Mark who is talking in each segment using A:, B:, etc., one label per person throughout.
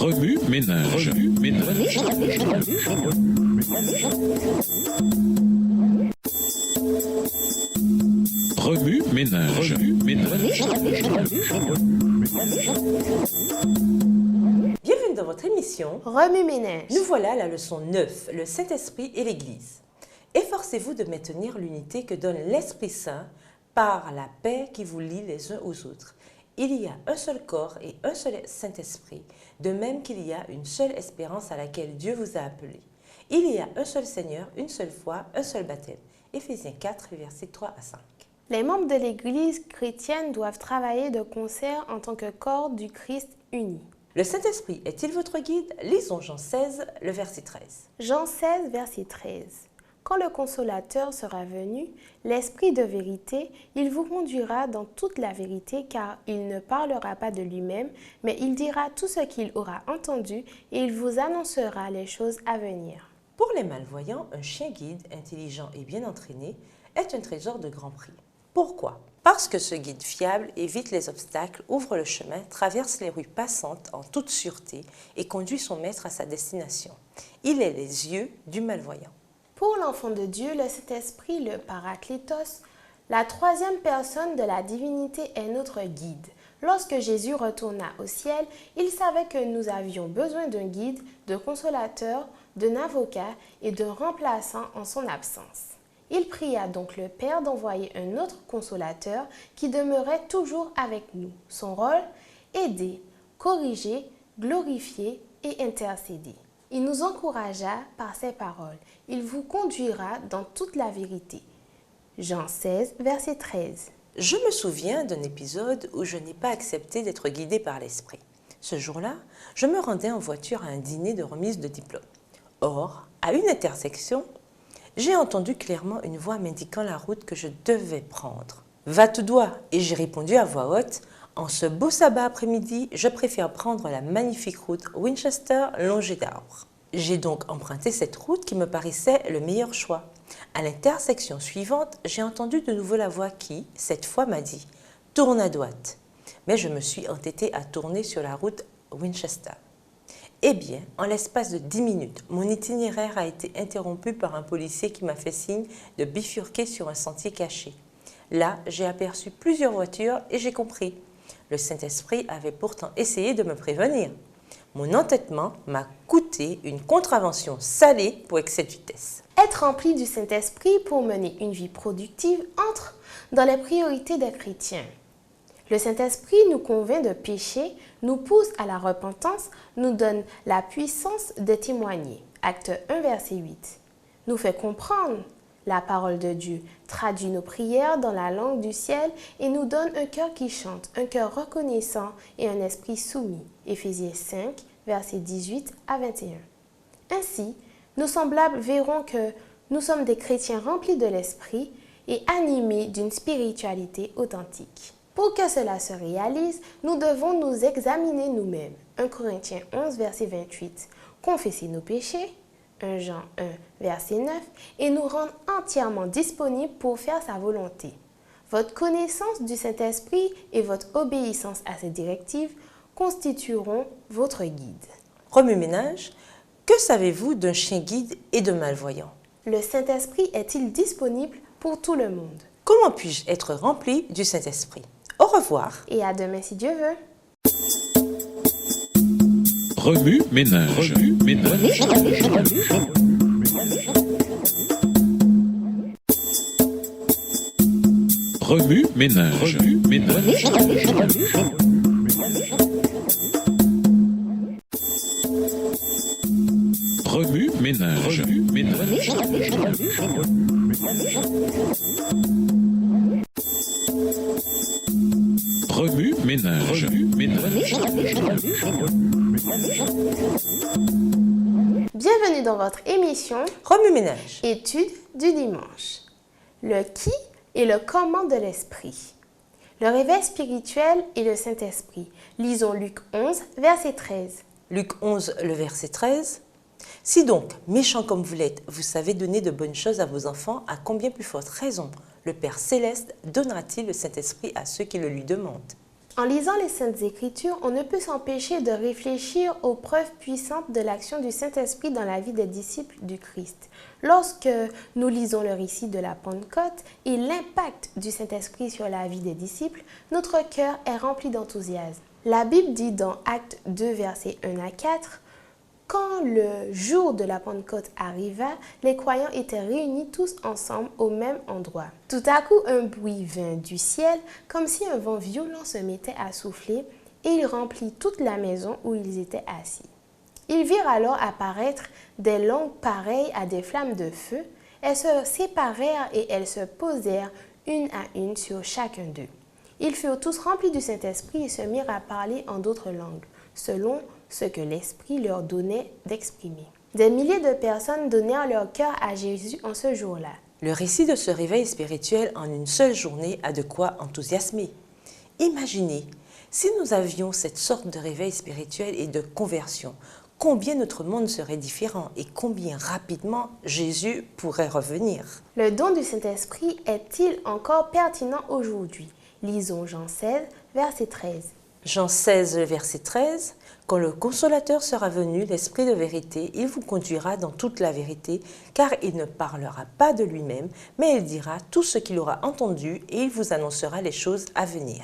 A: Remue ménage. Remue ménage.
B: Bienvenue dans votre émission
C: Remue ménage.
B: Nous voilà à la leçon 9, le Saint-Esprit et l'Église. Efforcez-vous de maintenir l'unité que donne l'Esprit Saint par la paix qui vous lie les uns aux autres. Il y a un seul corps et un seul Saint-Esprit, de même qu'il y a une seule espérance à laquelle Dieu vous a appelé. Il y a un seul Seigneur, une seule foi, un seul baptême. Éphésiens 4, versets 3 à 5.
C: Les membres de l'Église chrétienne doivent travailler de concert en tant que corps du Christ uni.
B: Le Saint-Esprit est-il votre guide? Lisons Jean 16, le verset 13.
C: Jean 16, verset 13. Quand le Consolateur sera venu, l'Esprit de vérité, il vous conduira dans toute la vérité, car il ne parlera pas de lui-même, mais il dira tout ce qu'il aura entendu et il vous annoncera les choses à venir.
B: Pour les malvoyants, un chien guide, intelligent et bien entraîné, est un trésor de grand prix. Pourquoi? Parce que ce guide fiable évite les obstacles, ouvre le chemin, traverse les rues passantes en toute sûreté et conduit son maître à sa destination. Il est les yeux du malvoyant.
C: Pour l'enfant de Dieu, le Saint-Esprit, le Paraklétos, la troisième personne de la divinité est notre guide. Lorsque Jésus retourna au ciel, il savait que nous avions besoin d'un guide, de consolateur, d'un avocat et d'un remplaçant en son absence. Il pria donc le Père d'envoyer un autre consolateur qui demeurait toujours avec nous. Son rôle, aider, corriger, glorifier et intercéder. Il nous encouragea par ses paroles. Il vous conduira dans toute la vérité. Jean 16, verset 13.
B: Je me souviens d'un épisode où je n'ai pas accepté d'être guidé par l'Esprit. Ce jour-là, je me rendais en voiture à un dîner de remise de diplôme. Or, à une intersection, j'ai entendu clairement une voix m'indiquant la route que je devais prendre. « Va tout droit !» Et j'ai répondu à voix haute. En ce beau sabbat après-midi, je préfère prendre la magnifique route Winchester longée d'arbres. J'ai donc emprunté cette route qui me paraissait le meilleur choix. À l'intersection suivante, j'ai entendu de nouveau la voix qui, cette fois, m'a dit « Tourne à droite ». Mais je me suis entêtée à tourner sur la route Winchester. Eh bien, en l'espace de 10 minutes, mon itinéraire a été interrompu par un policier qui m'a fait signe de bifurquer sur un sentier caché. Là, j'ai aperçu plusieurs voitures et j'ai compris. Le Saint-Esprit avait pourtant essayé de me prévenir. Mon entêtement m'a coûté une contravention salée pour excès de vitesse.
C: Être rempli du Saint-Esprit pour mener une vie productive entre dans les priorités des chrétiens. Le Saint-Esprit nous convainc de pécher, nous pousse à la repentance, nous donne la puissance de témoigner. Acte 1, verset 8. Nous fait comprendre la parole de Dieu, traduit nos prières dans la langue du ciel et nous donne un cœur qui chante, un cœur reconnaissant et un esprit soumis. Éphésiens 5, versets 18 à 21. Ainsi, nos semblables verront que nous sommes des chrétiens remplis de l'esprit et animés d'une spiritualité authentique. Pour que cela se réalise, nous devons nous examiner nous-mêmes. 1 Corinthiens 11, verset 28. Confesser nos péchés. 1 Jean 1, verset 9, et nous rendre entièrement disponibles pour faire sa volonté. Votre connaissance du Saint-Esprit et votre obéissance à ses directives constitueront votre guide.
B: Remue ménage, que savez-vous d'un chien guide et de malvoyants?
C: Le Saint-Esprit est-il disponible pour tout le monde?
B: Comment puis-je être rempli du Saint-Esprit? Au revoir.
C: Et à demain si Dieu veut.
A: Remue ménage. Remue ménage. Remue ménage. Remue ménage.
C: Bienvenue dans votre émission
B: Remue ménage.
C: Étude du dimanche. Le qui et le comment de l'esprit. Le réveil spirituel et le Saint-Esprit. Lisons Luc 11, verset 13.
B: Luc 11, le verset 13. Si donc, méchants comme vous l'êtes, vous savez donner de bonnes choses à vos enfants, à combien plus forte raison le Père Céleste donnera-t-il le Saint-Esprit à ceux qui le lui demandent?
C: En lisant les Saintes Écritures, on ne peut s'empêcher de réfléchir aux preuves puissantes de l'action du Saint-Esprit dans la vie des disciples du Christ. Lorsque nous lisons le récit de la Pentecôte et l'impact du Saint-Esprit sur la vie des disciples, notre cœur est rempli d'enthousiasme. La Bible dit dans Actes 2, versets 1 à 4, « Quand le jour de la Pentecôte arriva, les croyants étaient réunis tous ensemble au même endroit. Tout à coup, un bruit vint du ciel, comme si un vent violent se mettait à souffler, et il remplit toute la maison où ils étaient assis. Ils virent alors apparaître des langues pareilles à des flammes de feu. Elles se séparèrent et elles se posèrent une à une sur chacun d'eux. Ils furent tous remplis du Saint-Esprit et se mirent à parler en d'autres langues, selon ce que l'Esprit leur donnait d'exprimer. Des milliers de personnes donnèrent leur cœur à Jésus en ce jour-là.
B: Le récit de ce réveil spirituel en une seule journée a de quoi enthousiasmer. Imaginez, si nous avions cette sorte de réveil spirituel et de conversion, combien notre monde serait différent et combien rapidement Jésus pourrait revenir.
C: Le don du Saint-Esprit est-il encore pertinent aujourd'hui? Lisons Jean 16, verset 13.
B: Jean 16, verset 13, « Quand le Consolateur sera venu, l'Esprit de vérité, il vous conduira dans toute la vérité, car il ne parlera pas de lui-même, mais il dira tout ce qu'il aura entendu et il vous annoncera les choses à venir. »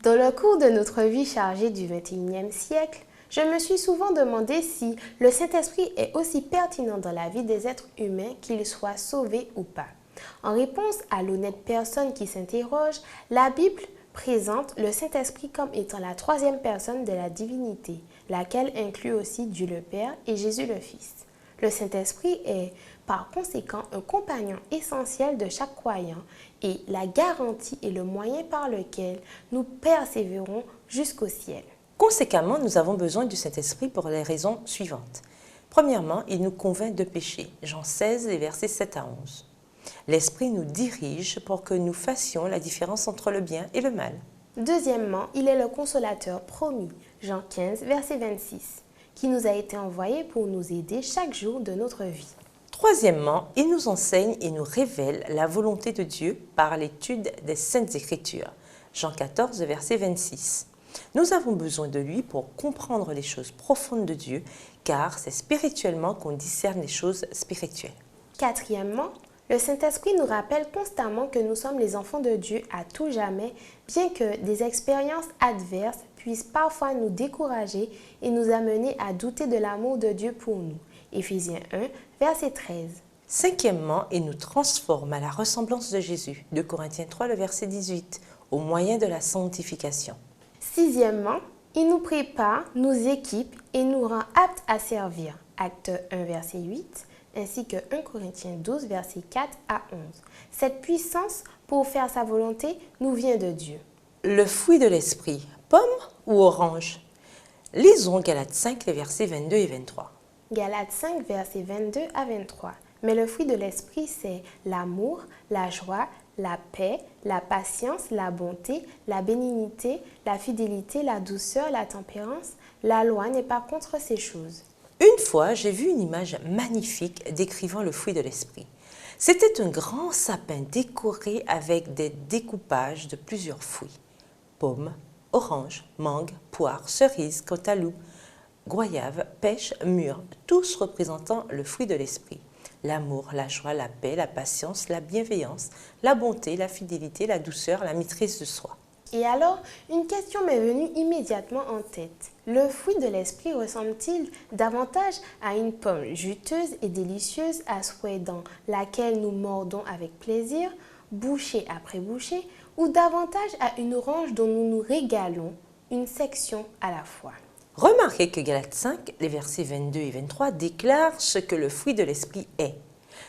C: Dans le cours de notre vie chargée du XXIe siècle, je me suis souvent demandé si le Saint-Esprit est aussi pertinent dans la vie des êtres humains qu'ils soient sauvés ou pas. En réponse à l'honnête personne qui s'interroge, la Bible présente le Saint-Esprit comme étant la troisième personne de la divinité, laquelle inclut aussi Dieu le Père et Jésus le Fils. Le Saint-Esprit est par conséquent un compagnon essentiel de chaque croyant et la garantie et le moyen par lequel nous persévérons jusqu'au ciel.
B: Conséquemment, nous avons besoin du Saint-Esprit pour les raisons suivantes. Premièrement, il nous convainc de pécher. Jean 16, les versets 7 à 11. L'Esprit nous dirige pour que nous fassions la différence entre le bien et le mal.
C: Deuxièmement, il est le consolateur promis. Jean 15, verset 26, qui nous a été envoyé pour nous aider chaque jour de notre vie.
B: Troisièmement, il nous enseigne et nous révèle la volonté de Dieu par l'étude des Saintes Écritures. Jean 14, verset 26. Nous avons besoin de lui pour comprendre les choses profondes de Dieu, car c'est spirituellement qu'on discerne les choses spirituelles.
C: Quatrièmement, le Saint-Esprit nous rappelle constamment que nous sommes les enfants de Dieu à tout jamais, bien que des expériences adverses puissent parfois nous décourager et nous amener à douter de l'amour de Dieu pour nous. Éphésiens 1, verset 13.
B: Cinquièmement, il nous transforme à la ressemblance de Jésus. 2 Corinthiens 3, le verset 18, au moyen de la sanctification.
C: Sixièmement, il nous prépare, nous équipe et nous rend aptes à servir. Acte 1, verset 8, ainsi que 1 Corinthiens 12, verset 4 à 11. Cette puissance pour faire sa volonté nous vient de Dieu.
B: Le fruit de l'esprit, pomme ou orange? Lisons Galates 5, les versets 22 et 23.
C: Galates 5, versets 22 à 23. Mais le fruit de l'esprit, c'est l'amour, la joie, la paix, la patience, la bonté, la bénignité, la fidélité, la douceur, la tempérance. La loi n'est pas contre ces choses.
B: Une fois, j'ai vu une image magnifique décrivant le fruit de l'esprit. C'était un grand sapin décoré avec des découpages de plusieurs fruits. Pommes, oranges, mangue, poire, cerises, cantaloupe, goyave, pêche, mûre, tous représentant le fruit de l'esprit. L'amour, la joie, la paix, la patience, la bienveillance, la bonté, la fidélité, la douceur, la maîtrise de soi.
C: Et alors, une question m'est venue immédiatement en tête. Le fruit de l'esprit ressemble-t-il davantage à une pomme juteuse et délicieuse à souhait dans laquelle nous mordons avec plaisir, bouchée après bouchée, ou davantage à une orange dont nous nous régalons, une section à la fois?
B: Remarquez que Galates 5, les versets 22 et 23 déclarent ce que le fruit de l'esprit est.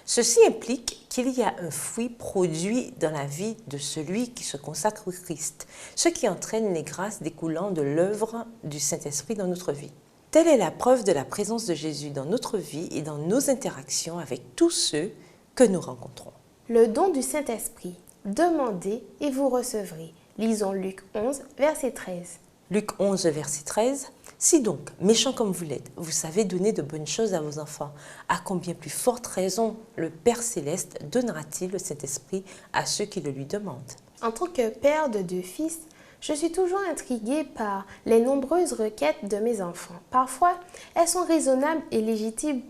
B: Ceci implique qu'il y a un fruit produit dans la vie de celui qui se consacre au Christ, ce qui entraîne les grâces découlant de l'œuvre du Saint-Esprit dans notre vie. Telle est la preuve de la présence de Jésus dans notre vie et dans nos interactions avec tous ceux que nous rencontrons.
C: Le don du Saint-Esprit. Demandez et vous recevrez. Lisons Luc 11, verset 13.
B: Luc 11, verset 13. Si donc, méchants comme vous l'êtes, vous savez donner de bonnes choses à vos enfants, à combien plus forte raison le Père Céleste donnera-t-il le Saint-Esprit à ceux qui le lui demandent?
C: En tant que père de 2 fils, Je suis toujours intriguée par les nombreuses requêtes de mes enfants. Parfois, elles sont raisonnables et légitimes,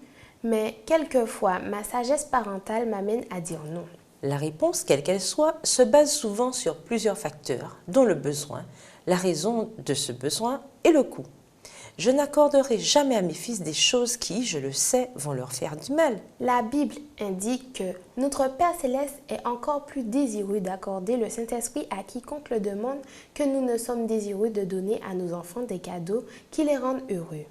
C: mais quelquefois, ma sagesse parentale m'amène à dire non.
B: La réponse, quelle qu'elle soit, se base souvent sur plusieurs facteurs, dont le besoin, la raison de ce besoin et le coût. Je n'accorderai jamais à mes fils des choses qui, je le sais, vont leur faire du mal.
C: La Bible indique que notre Père Céleste est encore plus désireux d'accorder le Saint-Esprit à quiconque le demande que nous ne sommes désireux de donner à nos enfants des cadeaux qui les rendent heureux.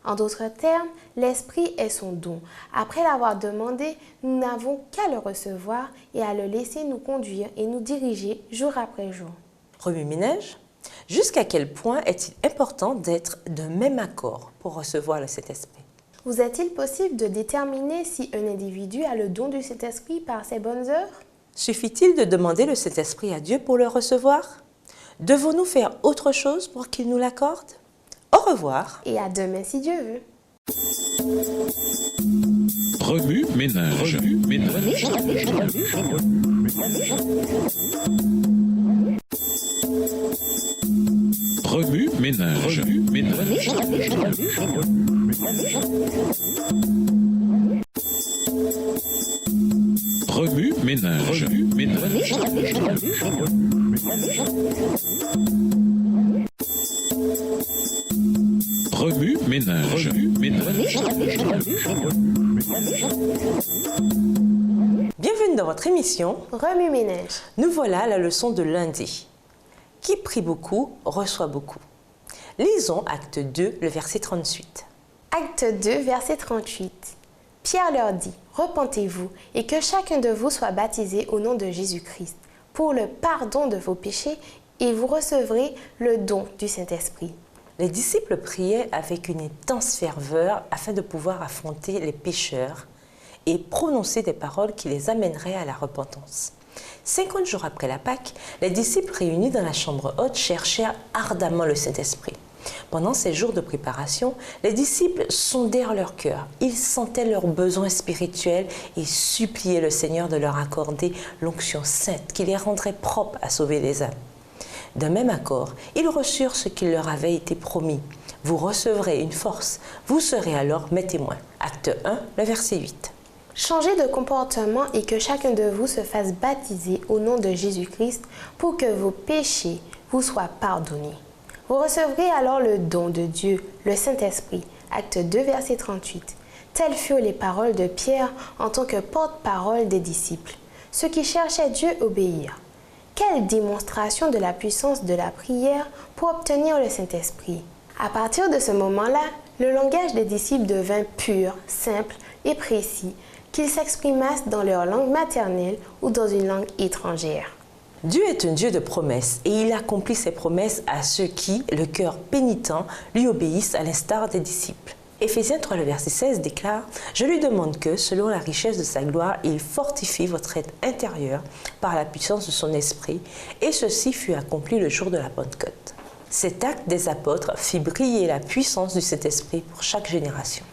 C: En d'autres termes, l'Esprit est son don. Après l'avoir demandé, nous n'avons qu'à le recevoir et à le laisser nous conduire et nous diriger jour après jour.
B: Remue-ménage. Jusqu'à quel point est-il important d'être d'un même accord pour recevoir le Saint-Esprit?
C: Vous est-il possible de déterminer si un individu a le don du Saint-Esprit par ses bonnes œuvres?
B: Suffit-il de demander le Saint-Esprit à Dieu pour le recevoir? Devons-nous faire autre chose pour qu'il nous l'accorde? Au revoir.
C: Et à demain si Dieu veut.
A: Remue-ménage. Remue-ménage. Remue-ménage. Remue-ménage.
B: Bienvenue dans votre émission.
C: Remue-ménage.
B: Nous voilà à la leçon de lundi. Qui prie beaucoup, reçoit beaucoup. Lisons Acte 2, le verset 38.
C: Acte 2, verset 38. Pierre leur dit, « Repentez-vous et que chacun de vous soit baptisé au nom de Jésus-Christ pour le pardon de vos péchés et vous recevrez le don du Saint-Esprit. »
B: Les disciples priaient avec une intense ferveur afin de pouvoir affronter les pécheurs et prononcer des paroles qui les amèneraient à la repentance. 50 jours après la Pâque, les disciples réunis dans la chambre haute cherchèrent ardemment le Saint-Esprit. Pendant ces jours de préparation, les disciples sondèrent leur cœur. Ils sentaient leurs besoins spirituels et suppliaient le Seigneur de leur accorder l'onction sainte qui les rendrait propres à sauver les âmes. D'un même accord, ils reçurent ce qui leur avait été promis. Vous recevrez une force, vous serez alors mes témoins. Acte 1, le verset 8.
C: Changez de comportement et que chacun de vous se fasse baptiser au nom de Jésus-Christ pour que vos péchés vous soient pardonnés. Vous recevrez alors le don de Dieu, le Saint-Esprit. Acte 2, verset 38. Telles furent les paroles de Pierre en tant que porte-parole des disciples. Ceux qui cherchaient Dieu obéirent. Quelle démonstration de la puissance de la prière pour obtenir le Saint-Esprit. À partir de ce moment-là, le langage des disciples devint pur, simple et précis, qu'ils s'exprimassent dans leur langue maternelle ou dans une langue étrangère.
B: Dieu est un Dieu de promesses et il accomplit ses promesses à ceux qui, le cœur pénitent, lui obéissent à l'instar des disciples. Éphésiens 3, le verset 16 déclare « Je lui demande que, selon la richesse de sa gloire, il fortifie votre être intérieur par la puissance de son esprit, et ceci fut accompli le jour de la Pentecôte. » Cet acte des apôtres fit briller la puissance du Saint-Esprit pour chaque génération.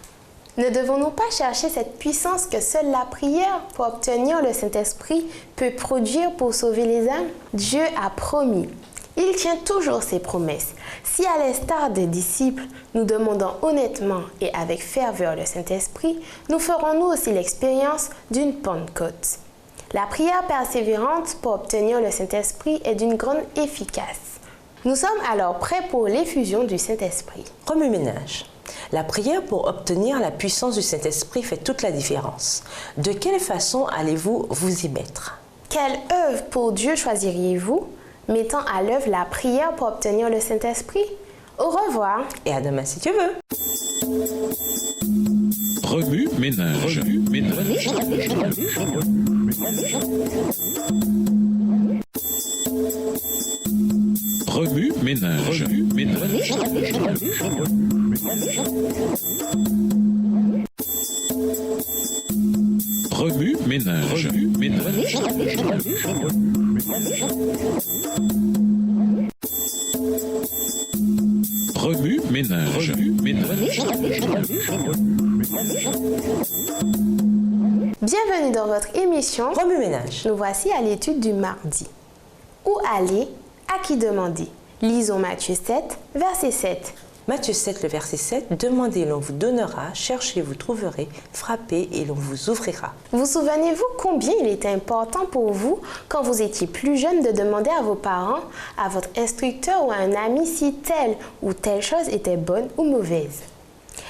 C: Ne devons-nous pas chercher cette puissance que seule la prière pour obtenir le Saint-Esprit peut produire pour sauver les âmes? Dieu a promis. Il tient toujours ses promesses. Si à l'instar des disciples, nous demandons honnêtement et avec ferveur le Saint-Esprit, nous ferons nous aussi l'expérience d'une Pentecôte. La prière persévérante pour obtenir le Saint-Esprit est d'une grande efficace. Nous sommes alors prêts pour l'effusion du Saint-Esprit.
B: Remue-ménage. La prière pour obtenir la puissance du Saint-Esprit fait toute la différence. De quelle façon allez-vous vous y mettre?
C: Quelle œuvre pour Dieu choisiriez-vous, mettant à l'œuvre la prière pour obtenir le Saint-Esprit? Au revoir.
B: Et à demain si tu veux.
A: Remue-ménage. Remue-ménage. Remue-ménage. Remue-ménage.
C: Bienvenue dans votre émission
B: Remue-ménage.
C: Nous voici à l'étude du mardi. Où aller? À qui demander? Lisons Matthieu 7, verset 7.
B: Matthieu 7, le verset 7, « Demandez et l'on vous donnera, cherchez et vous trouverez, frappez et l'on vous ouvrira. »
C: Vous souvenez-vous combien il était important pour vous, quand vous étiez plus jeune, de demander à vos parents, à votre instructeur ou à un ami si telle ou telle chose était bonne ou mauvaise?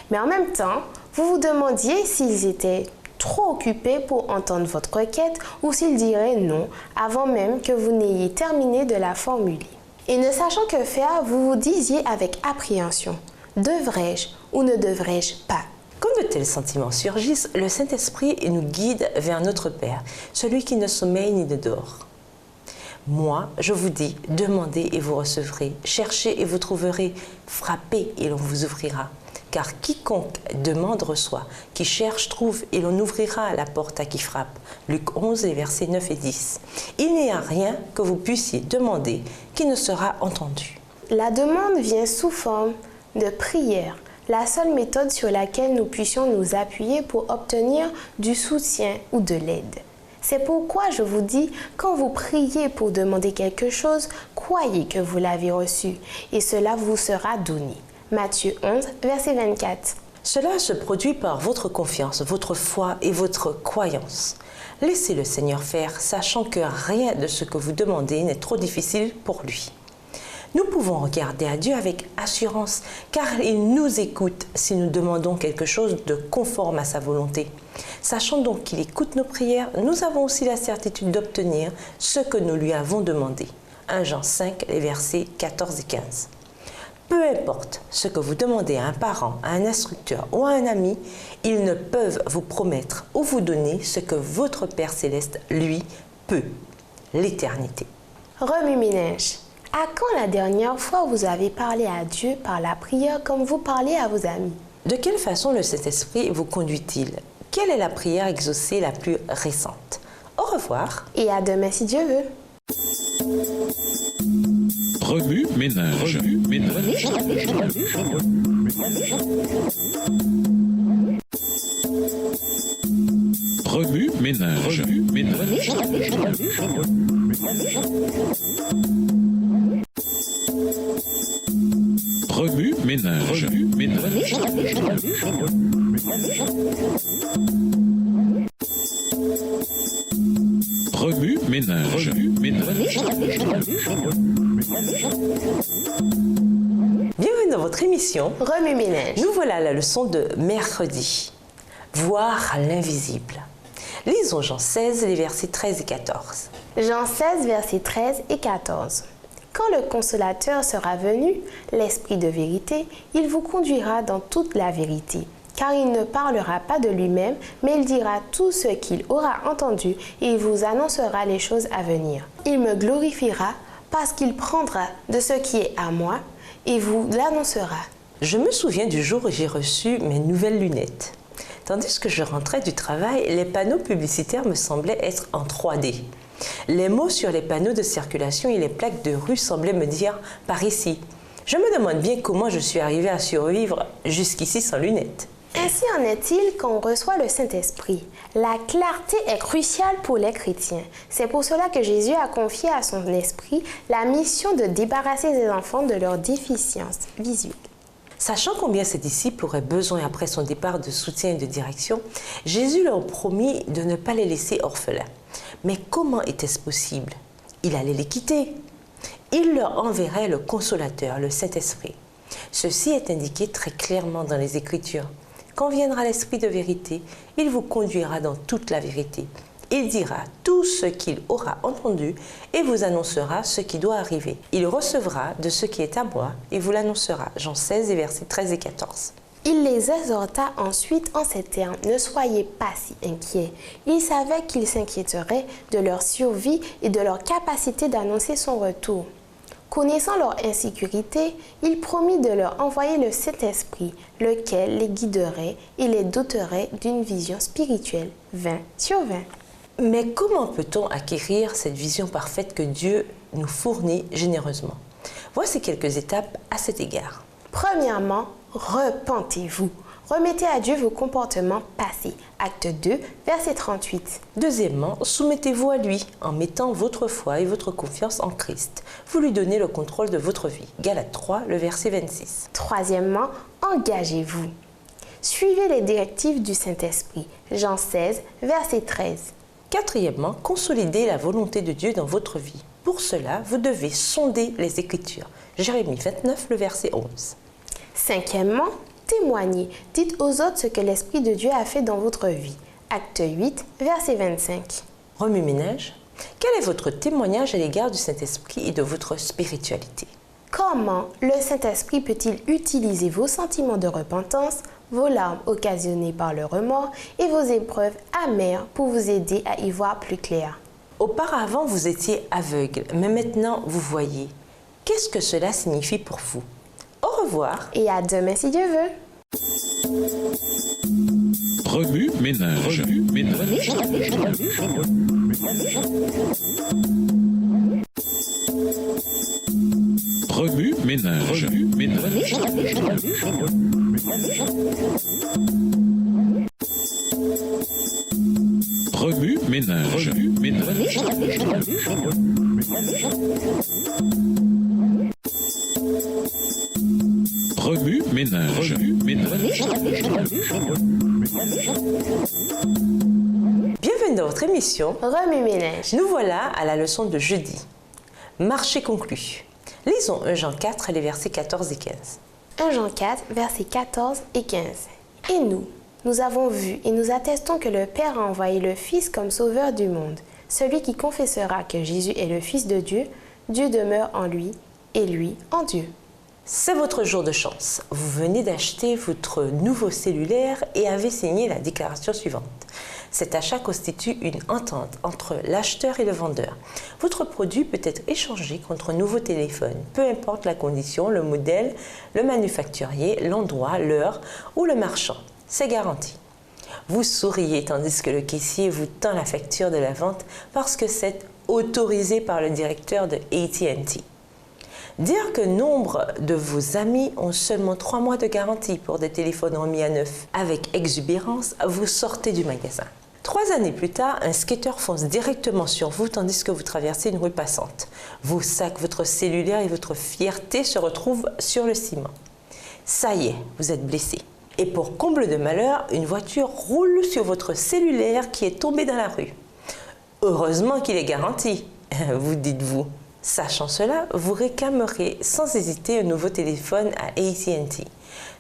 C: Mais en même temps, vous vous demandiez s'ils étaient trop occupés pour entendre votre requête ou s'ils diraient non avant même que vous n'ayez terminé de la formuler. Et ne sachant que faire, vous vous disiez avec appréhension, devrais-je ou ne devrais-je pas?
B: Quand de tels sentiments surgissent, le Saint-Esprit nous guide vers notre Père, celui qui ne sommeille ni ne dort. Moi, je vous dis, demandez et vous recevrez, cherchez et vous trouverez, frappez et l'on vous ouvrira. Car quiconque demande reçoit, qui cherche trouve et l'on ouvrira la porte à qui frappe. Luc 11, les versets 9 et 10. Il n'y a rien que vous puissiez demander qui ne sera entendu.
C: La demande vient sous forme de prière, la seule méthode sur laquelle nous puissions nous appuyer pour obtenir du soutien ou de l'aide. C'est pourquoi je vous dis, quand vous priez pour demander quelque chose, croyez que vous l'avez reçu et cela vous sera donné. Matthieu 11, verset 24.
B: Cela se produit par votre confiance, votre foi et votre croyance. Laissez le Seigneur faire, sachant que rien de ce que vous demandez n'est trop difficile pour lui. Nous pouvons regarder à Dieu avec assurance, car il nous écoute si nous demandons quelque chose de conforme à sa volonté. Sachant donc qu'il écoute nos prières, nous avons aussi la certitude d'obtenir ce que nous lui avons demandé. 1 Jean 5, les versets 14 et 15. Peu importe ce que vous demandez à un parent, à un instructeur ou à un ami, ils ne peuvent vous promettre ou vous donner ce que votre Père Céleste, lui, peut, l'éternité.
C: Remue-ménage. À quand la dernière fois vous avez parlé à Dieu par la prière comme vous parlez à vos amis?
B: De quelle façon le Saint-Esprit vous conduit-il? Quelle est la prière exaucée la plus récente? Au revoir.
C: Et à demain si Dieu veut.
A: Remue ménage. Remue ménage. Remue ménage. Remue ménage. Remue ménage. Remue ménage. Remue ménage. Remue ménage.
B: Bienvenue dans votre émission
C: Remue-ménage.
B: Nous voilà à la leçon de mercredi. Voir l'invisible. Lisons Jean 16, les versets 13 et 14.
C: Jean 16, versets 13 et 14. Quand le Consolateur sera venu, l'Esprit de vérité, il vous conduira dans toute la vérité. Car il ne parlera pas de lui-même, mais il dira tout ce qu'il aura entendu et il vous annoncera les choses à venir. Il me glorifiera parce qu'il prendra de ce qui est à moi et vous l'annoncera.
B: Je me souviens du jour où j'ai reçu mes nouvelles lunettes. Tandis que je rentrais du travail, les panneaux publicitaires me semblaient être en 3D. Les mots sur les panneaux de circulation et les plaques de rue semblaient me dire « par ici ». Je me demande bien comment je suis arrivée à survivre jusqu'ici sans lunettes.
C: Ainsi en est-il quand on reçoit le Saint-Esprit. La clarté est cruciale pour les chrétiens. C'est pour cela que Jésus a confié à son esprit la mission de débarrasser les enfants de leur déficience visuelle.
B: Sachant combien ses disciples auraient besoin après son départ de soutien et de direction, Jésus leur promit de ne pas les laisser orphelins. Mais comment était-ce possible? Il allait les quitter. Il leur enverrait le Consolateur, le Saint-Esprit. Ceci est indiqué très clairement dans les Écritures. Quand viendra l'Esprit de vérité, il vous conduira dans toute la vérité. Il dira tout ce qu'il aura entendu et vous annoncera ce qui doit arriver. Il recevra de ce qui est à moi et vous l'annoncera. Jean 16, versets 13 et 14.
C: Il les exhorta ensuite en ces termes, « Ne soyez pas si inquiets. » Il savait qu'ils s'inquiéteraient de leur survie et de leur capacité d'annoncer son retour. Connaissant leur insécurité, il promit de leur envoyer le Saint-Esprit, lequel les guiderait et les doterait d'une vision spirituelle 20 sur 20.
B: Mais comment peut-on acquérir cette vision parfaite que Dieu nous fournit généreusement? Voici quelques étapes à cet égard.
C: Premièrement, repentez-vous. Remettez à Dieu vos comportements passés. Acte 2, verset 38.
B: Deuxièmement, soumettez-vous à lui en mettant votre foi et votre confiance en Christ. Vous lui donnez le contrôle de votre vie. Galates 3, le verset 26.
C: Troisièmement, engagez-vous. Suivez les directives du Saint-Esprit. Jean 16, verset 13.
B: Quatrièmement, consolidez la volonté de Dieu dans votre vie. Pour cela, vous devez sonder les Écritures. Jérémie 29, le verset 11.
C: Cinquièmement, témoignez. Dites aux autres ce que l'Esprit de Dieu a fait dans votre vie. Acte 8, verset 25.
B: Remue-ménage. Quel est votre témoignage à l'égard du Saint-Esprit et de votre spiritualité?
C: Comment le Saint-Esprit peut-il utiliser vos sentiments de repentance, vos larmes occasionnées par le remords et vos épreuves amères pour vous aider à y voir plus clair?
B: Auparavant, vous étiez aveugle, mais maintenant, vous voyez. Qu'est-ce que cela signifie pour vous? Au revoir.
C: Et à demain si Dieu veut.
A: Remue-ménage. Remue-ménage. Remue-ménage. Remue-ménage. Remue-ménage. Remue-ménage. Remue-ménage.
B: Bienvenue dans votre émission.
C: Remue-ménage.
B: Nous voilà à la leçon de jeudi. Marché conclu. Lisons 1 Jean 4, les versets 14 et 15.
C: 1 Jean 4, versets 14 et 15. Et nous avons vu et nous attestons que le Père a envoyé le Fils comme sauveur du monde. Celui qui confessera que Jésus est le Fils de Dieu, Dieu demeure en lui et lui en Dieu.
B: C'est votre jour de chance. Vous venez d'acheter votre nouveau cellulaire et avez signé la déclaration suivante. Cet achat constitue une entente entre l'acheteur et le vendeur. Votre produit peut être échangé contre un nouveau téléphone, peu importe la condition, le modèle, le manufacturier, l'endroit, l'heure ou le marchand. C'est garanti. Vous souriez tandis que le caissier vous tend la facture de la vente parce que c'est autorisé par le directeur de AT&T. Dire que nombre de vos amis ont seulement 3 mois de garantie pour des téléphones remis à neuf. Avec exubérance, vous sortez du magasin. 3 années plus tard, un skateur fonce directement sur vous tandis que vous traversez une rue passante. Vos sacs, votre cellulaire et votre fierté se retrouvent sur le ciment. Ça y est, vous êtes blessé. Et pour comble de malheur, une voiture roule sur votre cellulaire qui est tombé dans la rue. Heureusement qu'il est garanti, vous dites-vous. Sachant cela, vous réclamerez sans hésiter un nouveau téléphone à AT&T.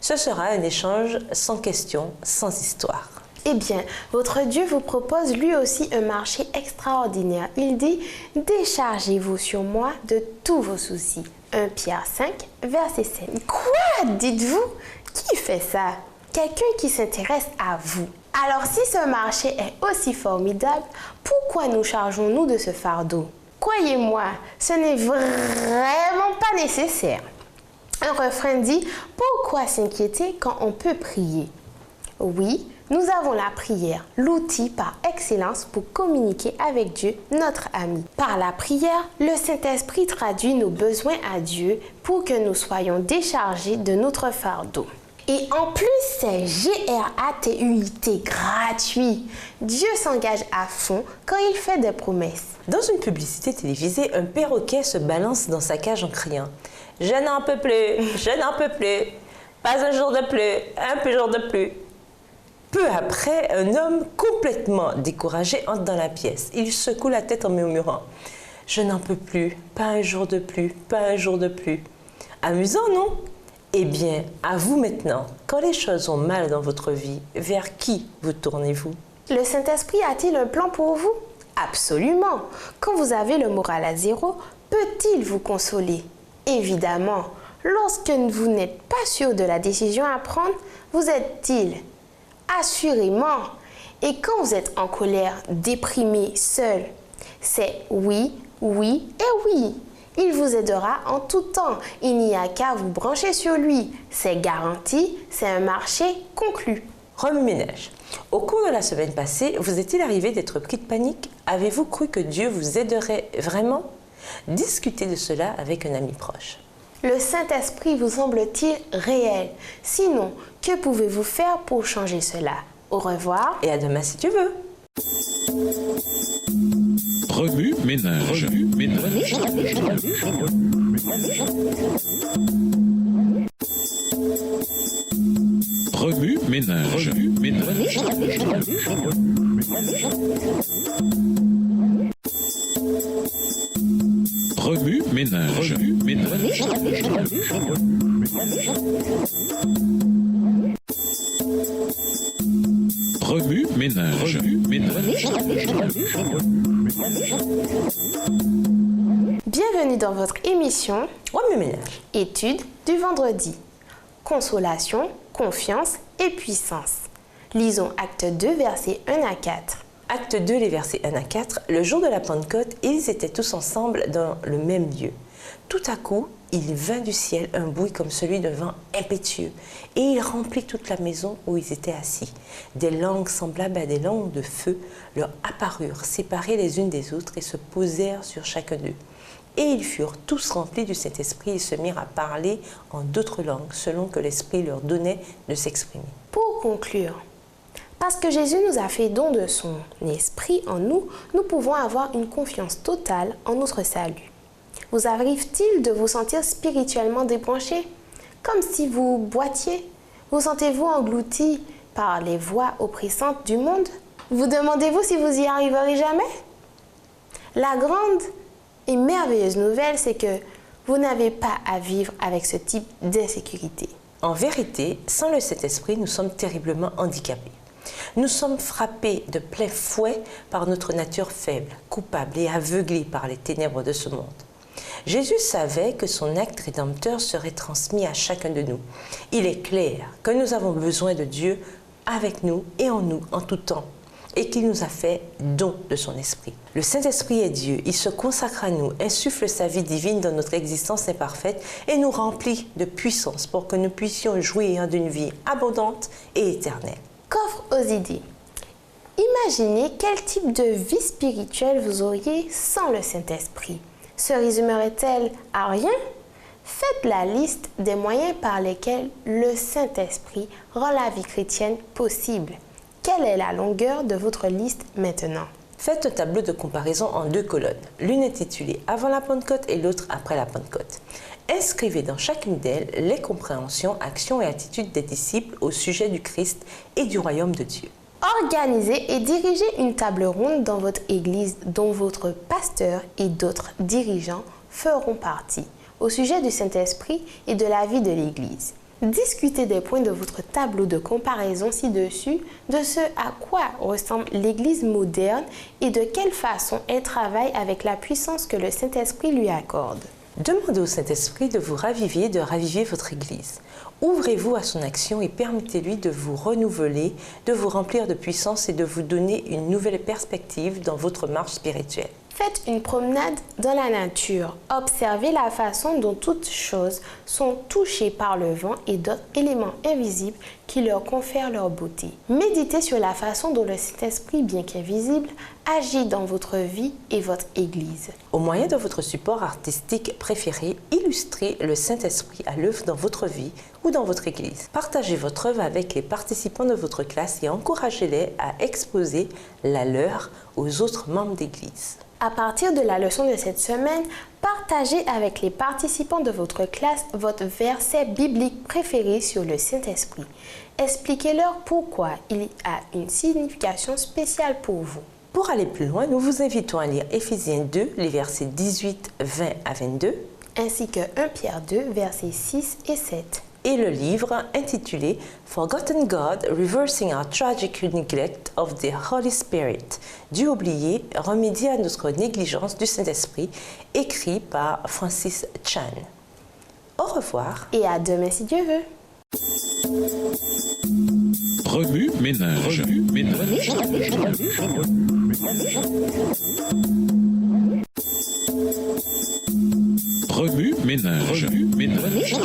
B: Ce sera un échange sans question, sans histoire.
C: Eh bien, votre Dieu vous propose lui aussi un marché extraordinaire. Il dit « Déchargez-vous sur moi de tous vos soucis ». 1 Pierre 5, verset 7. Quoi, dites-vous? Qui fait ça? Quelqu'un qui s'intéresse à vous. Alors si ce marché est aussi formidable, pourquoi nous chargeons-nous de ce fardeau? Croyez-moi, ce n'est vraiment pas nécessaire. Un refrain dit « Pourquoi s'inquiéter quand on peut prier ?» Oui, nous avons la prière, l'outil par excellence pour communiquer avec Dieu, notre ami. Par la prière, le Saint-Esprit traduit nos besoins à Dieu pour que nous soyons déchargés de notre fardeau. Et en plus, c'est gratuit. gratuit. Dieu s'engage à fond quand il fait des promesses.
B: Dans une publicité télévisée, un perroquet se balance dans sa cage en criant « Je n'en peux plus, je n'en peux plus, pas un jour de plus, un peu jour de plus ». Peu après, un homme complètement découragé entre dans la pièce. Il secoue la tête en murmurant « Je n'en peux plus, pas un jour de plus, pas un jour de plus ». Amusant, non? Eh bien, à vous maintenant, quand les choses vont mal dans votre vie, vers qui vous tournez-vous?
C: Le Saint-Esprit a-t-il un plan pour vous? Absolument. Quand vous avez le moral à zéro, peut-il vous consoler? Évidemment. Lorsque vous n'êtes pas sûr de la décision à prendre, vous aide-t-il? Assurément. Et quand vous êtes en colère, déprimé, seul, c'est oui, oui et oui. Il vous aidera en tout temps. Il n'y a qu'à vous brancher sur lui. C'est garanti, c'est un marché conclu.
B: Remue-ménage. Au cours de la semaine passée, vous est-il arrivé d'être pris de panique? Avez-vous cru que Dieu vous aiderait vraiment? Discutez de cela avec un ami proche.
C: Le Saint-Esprit vous semble-t-il réel? Sinon, que pouvez-vous faire pour changer cela? Au revoir.
B: Et à demain si tu veux.
A: Remue ménage. Remue ménage. Remue ménage. Remue ménage. Remue ménage. Remue ménage. Remue ménage. Remue ménage.
C: Bienvenue dans votre émission
B: Remue ménage.
C: Étude du vendredi. Consolation, confiance et puissance. Lisons Acte 2, versets 1 à 4.
B: Acte 2, les versets 1 à 4. Le jour de la Pentecôte, ils étaient tous ensemble dans le même lieu. Tout à coup, il vint du ciel un bruit comme celui d'un vent impétueux, et il remplit toute la maison où ils étaient assis. Des langues semblables à des langues de feu leur apparurent, séparées les unes des autres, et se posèrent sur chacun d'eux. Et ils furent tous remplis du Saint-Esprit et se mirent à parler en d'autres langues, selon que l'Esprit leur donnait de s'exprimer.
C: Pour conclure, parce que Jésus nous a fait don de son esprit en nous, nous pouvons avoir une confiance totale en notre salut. Vous arrive-t-il de vous sentir spirituellement débranché, comme si vous boitiez? Vous sentez-vous englouti par les voix oppressantes du monde? Vous demandez-vous si vous y arriverez jamais? La grande et merveilleuse nouvelle, c'est que vous n'avez pas à vivre avec ce type d'insécurité.
B: En vérité, sans le Saint-Esprit, nous sommes terriblement handicapés. Nous sommes frappés de plein fouet par notre nature faible, coupable et aveuglée par les ténèbres de ce monde. Jésus savait que son acte rédempteur serait transmis à chacun de nous. Il est clair que nous avons besoin de Dieu avec nous en tout temps, et qu'il nous a fait don de son esprit. Le Saint-Esprit est Dieu, il se consacre à nous, insuffle sa vie divine dans notre existence imparfaite et nous remplit de puissance pour que nous puissions jouir d'une vie abondante et éternelle.
C: Qu'offre aux idées. Imaginez quel type de vie spirituelle vous auriez sans le Saint-Esprit. Se résumerait-elle à rien? Faites la liste des moyens par lesquels le Saint-Esprit rend la vie chrétienne possible. Quelle est la longueur de votre liste maintenant?
B: Faites un tableau de comparaison en 2 colonnes, l'une intitulée « Avant la Pentecôte » et l'autre « Après la Pentecôte ». Inscrivez dans chacune d'elles les compréhensions, actions et attitudes des disciples au sujet du Christ et du royaume de Dieu.
C: Organisez et dirigez une table ronde dans votre église dont votre pasteur et d'autres dirigeants feront partie au sujet du Saint-Esprit et de la vie de l'église. Discutez des points de votre tableau de comparaison ci-dessus, de ce à quoi ressemble l'Église moderne et de quelle façon elle travaille avec la puissance que le Saint-Esprit lui accorde.
B: Demandez au Saint-Esprit de vous raviver, de raviver votre Église. Ouvrez-vous à son action et permettez-lui de vous renouveler, de vous remplir de puissance et de vous donner une nouvelle perspective dans votre marche spirituelle.
C: Faites une promenade dans la nature. Observez la façon dont toutes choses sont touchées par le vent et d'autres éléments invisibles qui leur confèrent leur beauté. Méditez sur la façon dont le Saint-Esprit, bien qu'invisible, agit dans votre vie et votre Église.
B: Au moyen de votre support artistique préféré, illustrez le Saint-Esprit à l'œuvre dans votre vie ou dans votre Église. Partagez votre œuvre avec les participants de votre classe et encouragez-les à exposer la leur aux autres membres d'Église.
C: À partir de la leçon de cette semaine, partagez avec les participants de votre classe votre verset biblique préféré sur le Saint-Esprit. Expliquez-leur pourquoi il a une signification spéciale pour vous.
B: Pour aller plus loin, nous vous invitons à lire Éphésiens 2, les versets 18, 20 à 22,
C: ainsi que 1 Pierre 2, versets 6 et 7.
B: Et le livre intitulé Forgotten God, Reversing Our Tragic Neglect of the Holy Spirit, Dieu oublié, remédier à notre négligence du Saint-Esprit, écrit par Francis Chan. Au revoir.
C: Et à demain si Dieu veut.
A: Remue ménage. Remue ménage. Remue ménage. Remue ménage.